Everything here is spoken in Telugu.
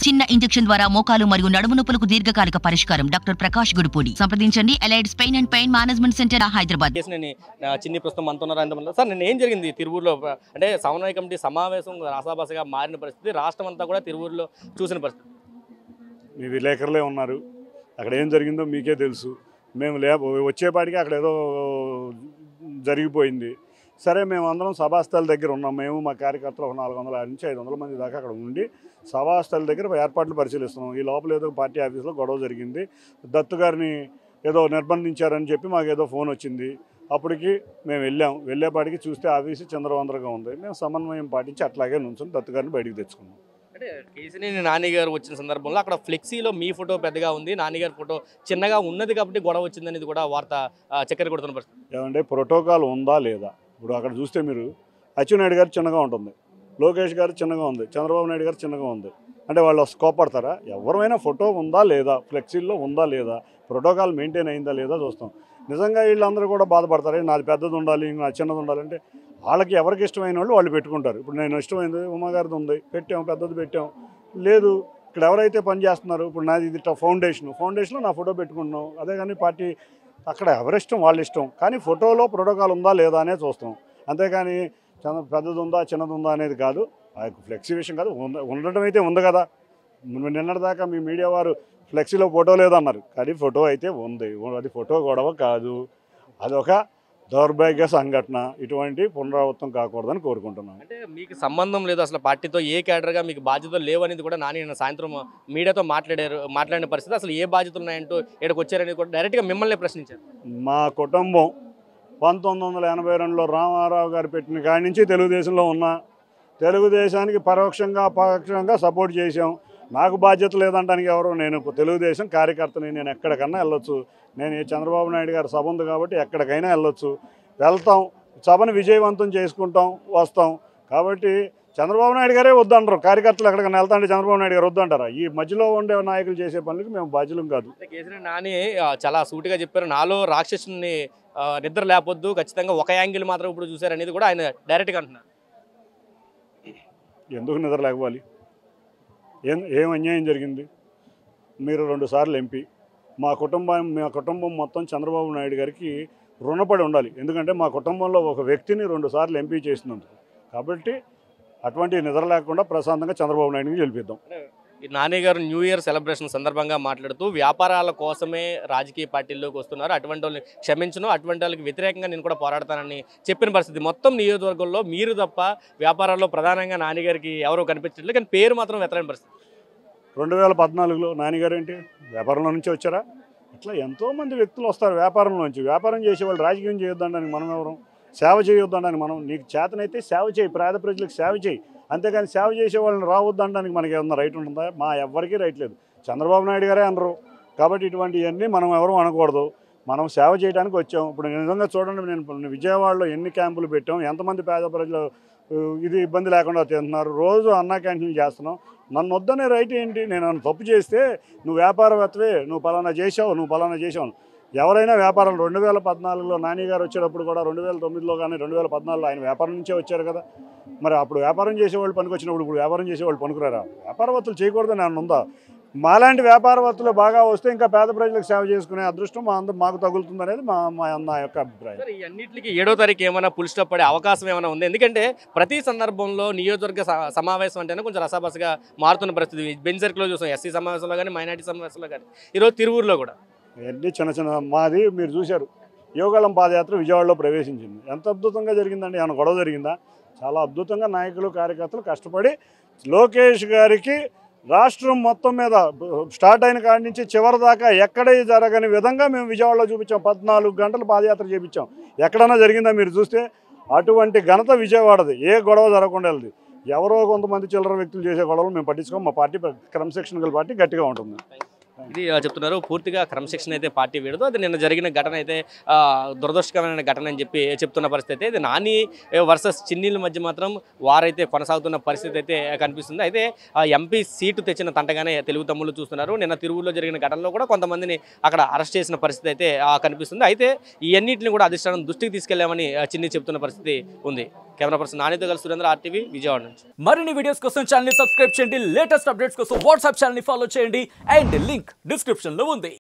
చిన్న ఇంజెక్షన్ ద్వారా మోకాలు మరియు నడుము నొప్పులకు దీర్ఘకాలిక పరిష్కారం. డాక్టర్ ప్రకాష్ గుడిపూడి. సంప్రదించండి. Allieds pain and pain management centre, Hyderabad. చిన్ని ప్రస్తుతం అంటున్నారు. సార్ నిన్న ఏం జరిగింది తిరువూరులో? అంటే సమన్వయ కమిటీ సమావేశం రసాబసగా మారిన పరిస్థితి, రాష్ట్రం అంతా కూడా తిరువూరులో చూసిన పరిస్థితి. మీ విలేకరులే ఉన్నారు, అక్కడ ఏం జరిగిందో మీకే తెలుసు. మేము వచ్చేపాటికి అక్కడ ఏదో జరిగిపోయింది. సరే, మేము అందరం సభాస్థల దగ్గర ఉన్నాం. మేము మా కార్యకర్తలు 400 నుంచి 500 మంది దాకా అక్కడ ఉండి సభాస్థల దగ్గర ఏర్పాట్లు పరిశీలిస్తున్నాం. ఈ లోపల ఏదో పార్టీ ఆఫీస్లో గొడవ జరిగింది, దత్తు గారిని ఏదో నిర్బంధించారని చెప్పి మాకు ఏదో ఫోన్ వచ్చింది. అప్పటికి మేము వెళ్ళేపాటికి చూస్తే ఆఫీసు చంద్రవందరగా ఉంది. మేము సమన్వయం పాటించి అట్లాగే నుంచుని దత్తు గారిని బయటికి తెచ్చుకున్నాం. అంటే కేసీనేని నాని గారు వచ్చిన సందర్భంలో అక్కడ ఫ్లెక్సీలో మీ ఫోటో పెద్దగా ఉంది, నాని గారి ఫోటో చిన్నగా ఉన్నది కాబట్టి గొడవ వచ్చిందనేది కూడా వార్త చక్కెర కొడుతున్న పరిస్థితి. ఏమంటే ప్రోటోకాల్ ఉందా లేదా? ఇప్పుడు అక్కడ చూస్తే మీరు అచ్చెన్నాయుడు గారు చిన్నగా ఉంటుంది, లోకేష్ గారు చిన్నగా ఉంది, చంద్రబాబు నాయుడు గారు చిన్నగా ఉంది. అంటే వాళ్ళు కోపడతారా? ఎవరైనా ఫోటో ఉందా లేదా, ఫ్లెక్సీల్లో ఉందా లేదా, ప్రోటోకాల్ మెయింటైన్ అయిందా లేదా చూస్తాం. నిజంగా వీళ్ళందరూ కూడా బాధపడతారు, నాది పెద్దది ఉండాలి, నా చిన్నది ఉండాలంటే వాళ్ళకి ఎవరికి ఇష్టమైన వాళ్ళు పెట్టుకుంటారు. ఇప్పుడు నేను ఇష్టమైంది ఉమాగారిది ఉంది, పెట్టాం, పెద్దది పెట్టాం. లేదు, ఇక్కడ ఎవరైతే పని చేస్తున్నారు, ఇప్పుడు నాది ఇది ఫౌండేషన్లో నా ఫోటో పెట్టుకుంటున్నాం. అదే కానీ పార్టీ అక్కడ ఎవరిష్టం వాళ్ళ ఇష్టం. కానీ ఫోటోలో ప్రోటోకాల్ ఉందా లేదా అనే చూస్తాం. అంతేకాని పెద్దది ఉందా చిన్నది ఉందా అనేది కాదు, ఆ ఫ్లెక్సీ విషయం కాదు. ఉండటం అయితే ఉంది కదా. నిన్నటిదాకా మీ మీడియా వారు ఫ్లెక్సీలో ఫోటో లేదన్నారు, కానీ ఫోటో అయితే ఉంది. అది ఫోటో గొడవ కాదు, అదొక దౌర్భాగ్య సంఘటన. ఇటువంటి పునరావృతం కాకూడదని కోరుకుంటున్నాను. అంటే మీకు సంబంధం లేదు అసలు పార్టీతో, ఏ క్యాడర్గా మీకు బాధ్యతలు లేవనేది కూడా నాని నిన్న సాయంత్రం మీడియాతో మాట్లాడిన పరిస్థితి. అసలు ఏ బాధ్యతలు ఉన్నాయంటూ ఇక్కడికి వచ్చారనేది కూడా డైరెక్ట్గా మిమ్మల్ని ప్రశ్నించారు. మా కుటుంబం 1982లో రామారావు గారు పెట్టిన కాడి నుంచి తెలుగుదేశంలో ఉన్నా, తెలుగుదేశానికి పరోక్షంగా సపోర్ట్ చేశాం. నాకు బాధ్యత లేదంటానికి ఎవరు? నేను తెలుగుదేశం కార్యకర్తని, నేను ఎక్కడికన్నా వెళ్ళొచ్చు. నేను చంద్రబాబు నాయుడు గారు సభ ఉంది కాబట్టి ఎక్కడికైనా వెళ్ళొచ్చు, వెళ్తాం, సభను విజయవంతం చేసుకుంటాం, వస్తాం. కాబట్టి చంద్రబాబు నాయుడు గారే వద్దంటారు, కార్యకర్తలు ఎక్కడికైనా వెళ్తా అంటే చంద్రబాబు నాయుడు గారు వద్దంటారా? ఈ మధ్యలో ఉండే నాయకులు చేసే పనులకి మేము బాధ్యులం కాదు. కేసీఆర్ నాని చాలా సూటిగా చెప్పారు, నాలో రాక్షసుని నిద్ర లేపొద్దు, ఖచ్చితంగా ఒక యాంగిల్ మాత్రం ఇప్పుడు చూశారు అనేది కూడా ఆయన డైరెక్ట్గా అంటున్నారు. ఎందుకు నిద్ర లేకపోవాలి? ఏం అన్యాయం జరిగింది? మీరు 2 సార్లు ఎంపీ. మా కుటుంబం మొత్తం చంద్రబాబు నాయుడు గారికి రుణపడి ఉండాలి. ఎందుకంటే మా కుటుంబంలో ఒక వ్యక్తిని 2 సార్లు ఎంపీ చేసినందుకు. కాబట్టి అటువంటి నిద్ర లేకుండా ప్రశాంతంగా చంద్రబాబు నాయుడిని గెలిపిద్దాం. నాని గారు న్యూ ఇయర్ సెలబ్రేషన్ సందర్భంగా మాట్లాడుతూ వ్యాపారాల కోసమే రాజకీయ పార్టీల్లోకి వస్తున్నారు, అటువంటి వాళ్ళని క్షమించను, అటువంటి వాళ్ళకి వ్యతిరేకంగా నేను కూడా పోరాడతానని చెప్పిన పరిస్థితి. మొత్తం నియోజకవర్గంలో మీరు తప్ప వ్యాపారాల్లో ప్రధానంగా నాని గారికి ఎవరో కనిపించట్లేదు, కానీ పేరు మాత్రం వెతలేని పరిస్థితి. 2014లో నానిగారు ఏంటి వ్యాపారంలో నుంచి వచ్చారా? ఇట్లా ఎంతోమంది వ్యక్తులు వస్తారు వ్యాపారంలోంచి. వ్యాపారం చేసేవాళ్ళు రాజకీయం చేయొద్దనడానికి మనం ఎవరు? సేవ చేయొద్దనడానికి మనం, నీకు చేతనైతే సేవ చేయి, పేద ప్రజలకు సేవ చేయి. అంతేగాని సేవ చేసే వాళ్ళని రావద్దనడానికి మనకి ఏమన్నా రైట్ ఉంటుందా? మా ఎవ్వరికీ రైట్ లేదు. చంద్రబాబు నాయుడు గారే అనరు. కాబట్టి ఇటువంటివన్నీ మనం ఎవరు అనకూడదు. మనం సేవ చేయడానికి వచ్చాం. ఇప్పుడు నిజంగా చూడండి, నేను విజయవాడలో ఎన్ని క్యాంపులు పెట్టాం, ఎంతమంది పేద ప్రజలు ఇది ఇబ్బంది లేకుండా తింటున్నారు. రోజు అన్నా క్యాంటీన్లు చేస్తున్నాం. నన్ను వద్దనే రైట్ ఏంటి? నేను తప్పు చేస్తే నువ్వు వ్యాపారవేత్తవే, నువ్వు పలానా చేసావు. ఎవరైనా వ్యాపారాలు 2014లో నాని గారు వచ్చేటప్పుడు కూడా, 2009లో కానీ 2014లో ఆయన వ్యాపారం నుంచే వచ్చారు కదా. మరి అప్పుడు వ్యాపారం చేసేవాళ్ళు పనికొచ్చినప్పుడు ఇప్పుడు వ్యాపారం చేసేవాళ్ళు పనికిరారా? వ్యాపారవేత్తలు చేయకూడదని ఏమన్నా ఉందా? మాలాంటి వ్యాపారవేత్తలు బాగా వస్తే ఇంకా పేద ప్రజలకు సేవ చేసుకునే అదృష్టం మాకు తగులుతుంది అనేది నా యొక్క అభిప్రాయం. ఈ అన్నింటికి 7వ తారీఖు ఏమైనా ఫుల్ స్టాప్ పడే అవకాశం ఏమైనా ఉంది? ఎందుకంటే ప్రతి సందర్భంలో నియోజకవర్గ సమావేశం అంటేనే కొంచెం రసాబసగా మారుతున్న పరిస్థితి. బెంచ్ సర్కిల్లో చూసాం, ఎస్సీ సమావేశంలో కానీ, మైనార్టీ సమావేశంలో కానీ, ఈరోజు తిరువూరులో కూడా ఎన్ని చిన్న మాది మీరు చూశారు. యోగాళం పాదయాత్ర విజయవాడలో ప్రవేశించింది. ఎంత అద్భుతంగా జరిగిందండి. ఏమైనా గొడవ జరిగిందా? చాలా అద్భుతంగా నాయకులు కార్యకర్తలు కష్టపడి లోకేష్ గారికి రాష్ట్రం మొత్తం మీద స్టార్ట్ అయిన కాడి నుంచి చివరి దాకా ఎక్కడే జరగని విధంగా మేము విజయవాడలో చూపించాం. 14 గంటలు పాదయాత్ర చేయించాం. ఎక్కడన్నా జరిగిందా మీరు చూస్తే? అటువంటి ఘనత విజయవాడది. ఏ గొడవ జరగకుండా వెళ్ళదు. ఎవరో కొంతమంది చిల్లర వ్యక్తులు చేసే గొడవలు మేము పట్టించుకోం. మా పార్టీ క్రమశిక్షణ గల పార్టీ గట్టిగా ఉంటుంది. ఇది చెప్తున్నారు. పూర్తిగా క్రమశిక్షణ అయితే పార్టీ వీడదు. అది నిన్న జరిగిన ఘటన అయితే దురదృష్టకరమైన ఘటన అని చెప్పి చెప్తున్న పరిస్థితి. ఇది నాని వర్సెస్ చిన్నీల మధ్య మాత్రం వారైతే కొనసాగుతున్న పరిస్థితి అయితే కనిపిస్తుంది. అయితే ఎంపీ సీటు తెచ్చిన తంటగానే తెలుగు తమ్ముళ్ళు చూస్తున్నారు. నిన్న తిరువురులో జరిగిన ఘటనలో కూడా కొంతమందిని అక్కడ అరెస్ట్ చేసిన పరిస్థితి అయితే కనిపిస్తుంది. అయితే ఈ అన్నింటిని కూడా అధిష్టానం దృష్టికి తీసుకెళ్లామని చిన్ని చెప్తున్న పరిస్థితి ఉంది. కెమెరా పర్సన్ నానితో కలిసి సురేంద్ర, RTV విజయవాడ నుంచి. మరిన్ని వీడియోస్ కోసం ఛానల్ ని సబ్స్క్రైబ్ చేయండి, లేటెస్ట్ అప్డేట్స్ కోసం వాట్సాప్ ఛానల్ ని ఫాలో చేయండి అండ్ లింక్ డిస్క్రిప్షన్ లో ఉంది.